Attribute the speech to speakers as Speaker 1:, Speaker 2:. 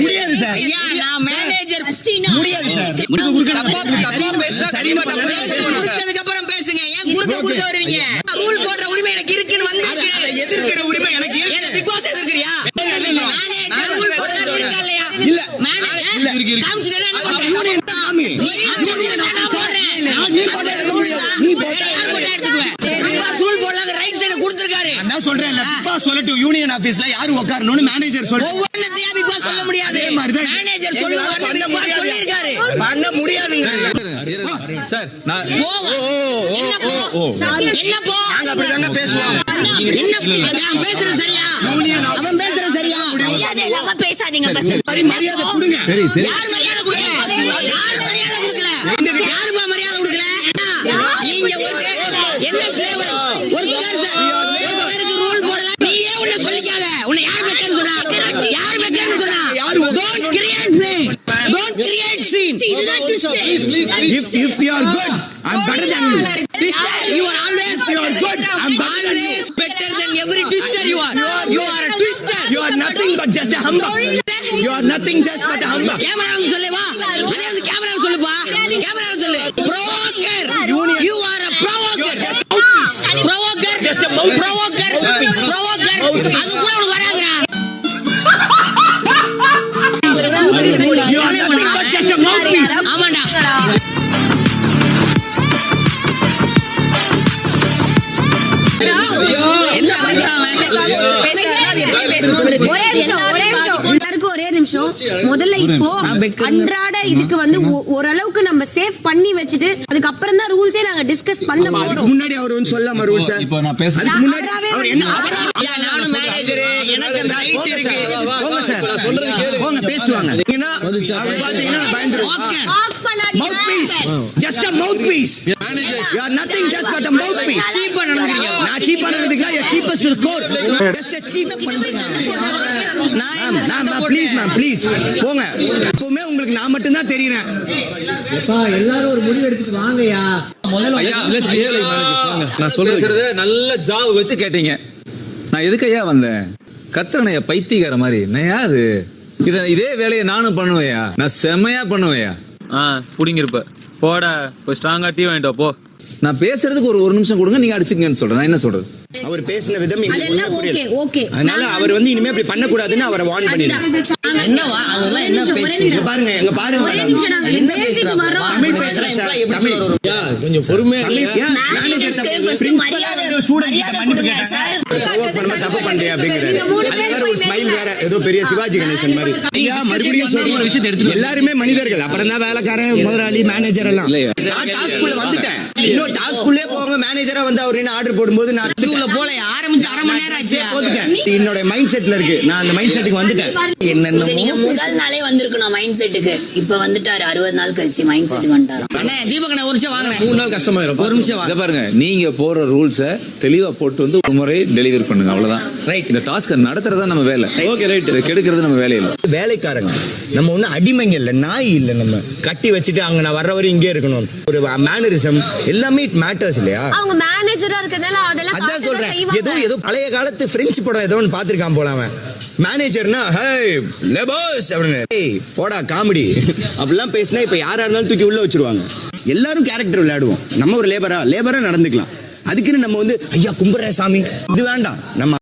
Speaker 1: முடியாது சார். நான் மேனேஜர் முடியாது சார். முடிச்சதுக்கு அப்புறம் பேசுங்க. ஏன் குறுக்க வருவீங்க? ரூல் போடுற உரிமை எனக்கு இருக்குன்னு வந்து எதிர்க்கிற உரிமை எனக்கு இருக்கு. பிக் பாஸ் எதிர்க்கிறியா? மேனேஜர் ரூல் போடுற இருக்கா இல்லையா? இல்ல மேனேஜர் காமிச்சிட்டா என்ன பண்றீங்க? சொல்லட்டும் யூனியன் ஆபீஸ்ல யாரு உட்காரணும்னு மேனேஜர் சொல்ல ஒவ்வொன்றையும் பிக் பாஸ் சொல்ல முடியாது. மேனேஜர் சொல்லுவாங்க பிக் பாஸ் சொல்லிருக்காரு. பண்ண முடியாதுங்க
Speaker 2: சார். நான்
Speaker 1: என்ன போ நாங்க அப்படி தாங்க பேசுவோம். என்ன நான் பேசுறது சரியா? யூனியன் அவன் பேசுறது சரியா? மரியாதை இல்லாம பேசாதீங்க. சரி மரியாதை கொடுங்க. சரி சரி யார் மரியாதை கொடுக்கல? யார் மரியாதை கொடுக்கல? யாருமா மரியாதை கொடுக்கல? நீங்க ஒரு என்ன சேவை ஒருத்தருக்கு ரூல் போடல. நீயே உன்னை சொல்லிக்காத. உன்னை யார் வெக்கன்னு சொன்னா? யார் வெக்கன்னு சொன்னா? Don't create scene. Don't create scene. If you are good, I'm better than you. Twister, you are always good. I'm always better than every twister you are. You are a twister. You are nothing but just a humbug. You are nothing just but a humbug. கேமராவுக்கு சொல்லு வா. அதே வந்து கேமராவுக்கு சொல்லுப்பா. கேமராவுக்கு சொல்லு. Provoker. You are a provoker. Provoker. Just a mouth. Provoker. Provoker. அது கூட உனக்கு வராதுடா. You are nothing but just a mouthpiece. ஆமாடா.
Speaker 3: ஒரே நிமிஷம் முதல்ல இப்போ அன்றாட இதுக்கு வந்து ஓரளவுக்கு நம்ம சேவ் பண்ணி வச்சுட்டு அதுக்கப்புறம் தான் ரூல்ஸே நாங்க டிஸ்கஸ் பண்ண போறோம்.
Speaker 1: முன்னாடி அவர் வந்து சொல்லாம ரூல்ஸ்
Speaker 2: இப்போ நான் பேசுறேன்.
Speaker 1: முன்னாடி அவர் என்ன நானும் மேனேஜர் எனக்கு அந்த ரைட் இருக்கு. போங்க சார் நான் சொல்றது கேளு. போங்க பேசுவாங்க. அவர் பாத்தீங்கன்னா பயந்துரும்.
Speaker 3: ஆஃப் பண்ணாதீங்க.
Speaker 1: Mouthpiece. Just a mouthpiece. You are nothing just but a mouthpiece. Cheap நடந்துக்கிறீங்க. நான் சீப் நடந்துக்கல. You cheapest to the core. Just a cheap. நான் ப்ளீஸ் போங்க. எப்பவுமே உங்களுக்கு நான் மட்டும் தான் தெரியுறேன்.
Speaker 4: அப்பா எல்லாரும் ஒரு முடிவு எடுத்துட்டு வாங்கயா.
Speaker 2: நான் சொல்றது நல்ல ஜாப் வச்சு கேட்டீங்க. நான் எதுக்கு ஐயா வந்தேன்? கத்துறனையா பைத்தியக்கார மாதிரி. நான் யாரு? இதே வேலையை நானும் பண்ணுவேயா? நான் செம்மையா பண்ணுவேயா?
Speaker 5: புடிங்கிருப்ப போட போய் ஸ்ட்ராங்கா டீ வாங்கிட்டு போ.
Speaker 2: நான் பேசுறதுக்கு ஒரு நிமிஷம் கொடுங்க. நீங்க அடிச்சுக்கங்கன்னு சொல்றேன். நான் என்ன சொல்றது?
Speaker 1: அவர் பேசின விதம்
Speaker 3: அதெல்லாம் ஓகே ஓகே.
Speaker 1: அதனால அவர் வந்து இனிமே அப்படி பண்ண கூடாதுன்னு அவரை வார்ன் பண்ணிடுங்க. என்னவா அதெல்லாம் என்ன பேச்சு பாருங்க. எங்க பாருங்க
Speaker 3: ஒரே நிமிஷம் நாங்க
Speaker 1: என்ன
Speaker 3: பேசிட்டு வரோம்.
Speaker 1: தமிழ் பேசுறேன் சார். தமிழ்
Speaker 4: கொஞ்சம் பொறுமையா
Speaker 1: மேனேஜர் ஸ்டூடண்ட் பண்ணிட்டு கேட்டாங்க. தப்பு பண்றியா அப்படிங்கறாரு. அது வேற ஒரு ஸ்மைல் வேற ஏதோ பெரிய சிவாஜி கணேசன் மாதிரி. ஐயா மறுபடியும் சொல்ற விஷயத்தை எடுத்து எல்லாரும் மனிதர்கள். அப்புறம் தான் வேலைக்காரன் முதலாளி மேனேஜர் எல்லாம். நான் டாஸ்க்குள்ள வந்துட்டேன். இன்னும் டாஸ்க்குள்ளே போங்க. மேனேஜரா வந்து அவர் என்ன ஆர்டர் போடும்போது நான் உள்ள போல ஆரம்பிச்சு அரை மணி நேரம் ஆச்சு. போட்டுட்டேன். என்னோட மைண்ட் செட்ல இருக்கு. நான் அந்த மைண்ட் செட்டுக்கு வந்துட்டேன்.
Speaker 6: என்னன்னு நீங்க முதல் நாளே வந்திருக்கணும் மைண்ட் செட்டுக்கு. இப்ப வந்துட்டாரு 60 நாள் கழிச்சு மைண்ட் செட்டுக்கு வந்துட்டாரு.
Speaker 1: அண்ணே தீபக் நான் ஒரு நிமிஷம் வாங்குறேன்.
Speaker 5: 3 நாள் கஷ்டமாயிரும்.
Speaker 1: ஒரு நிமிஷம் வாங்க.
Speaker 2: பாருங்க நீங்க போற ரூல்ஸை தெளிவா போட்டு வந்து ஒரு முறை டெலிவரி பண்ணுங்க. அவ்வளவுதான். ரைட். இந்த டாஸ்க் நடத்துறதா நம்ம வேலை. Okay right. இத கெடுக்கிறது நம்ம வேலை இல்ல.
Speaker 1: வேலைக்காரங்க நம்ம ஒண்ணு அடிமைங்க இல்ல, நாய் இல்ல. நம்ம கட்டி வச்சுட்டு அங்க நான் வர்ற வரையும் இங்கே இருக்கணும். ஒரு மேனரிசம் எல்லாமே இட் மேட்டர்ஸ் இல்லையா?
Speaker 3: அவங்க மேனேஜரா இருக்கறதால அதெல்லாம்
Speaker 1: அதான் சொல்றேன். ஏதோ பழைய காலத்து பிரெஞ்சு படம் ஏதோ ஒன்னு பாத்துருக்கான் போல அவன். மேனேஜர்னா ஹே லெபோஸ் அப்படின்னு ஏய் போடா காமெடி அப்படிலாம் பேசினா இப்ப யாரா இருந்தாலும் தூக்கி உள்ள வச்சிருவாங்க. எல்லாரும் கேரக்டர் விளையாடுவோம். நம்ம ஒரு லேபரா நடந்துக்கலாம். அதுக்குன்னு நம்ம வந்து ஐயா கும்பிடுற சாமி இது வேண்டாம். நம்ம